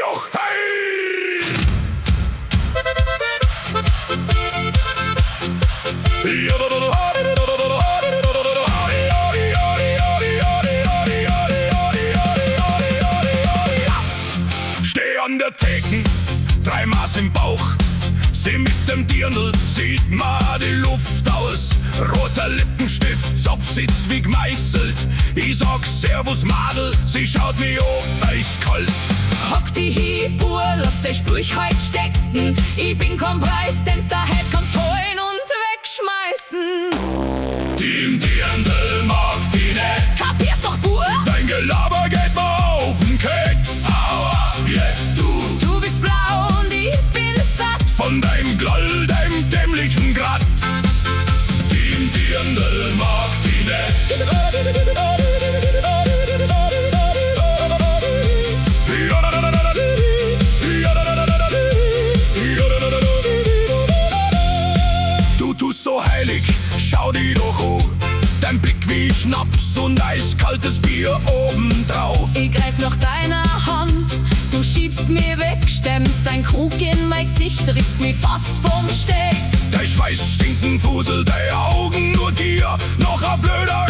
Joch, hey! Steh an der Theken, 3 Maß im Bauch. Seh mit dem Dirndl, sieht ma die Luft aus. Roter Lippenstift, Zopf sitzt wie gemeißelt. Ich sag Servus Madel, sie schaut mich an, eiskalt. Hock die Hiebur, lass den Sprüch heut stecken. Ich bin kein Preis, den's da heut kannst holen und wegschmeißen. Die im Dirndl mag die nicht. Kapierst doch, Bur? Dein Gelaber geht mir auf den Keks. Aua, jetzt du. Du bist blau und ich bin satt. Von deinem Gloll, deinem dämlichen Gratt. Die im Dirndl mag die nicht. Du tust so heilig, schau die doch an. Dein Blick wie Schnaps und eiskaltes Bier obendrauf. Ich greif nach deiner Hand, du schiebst mir weg, stemmst dein Krug in mein Gesicht, riechst mich fast vom Steg. Dein Schweiß stinken Fusel, deine Augen nur dir, noch ein blöder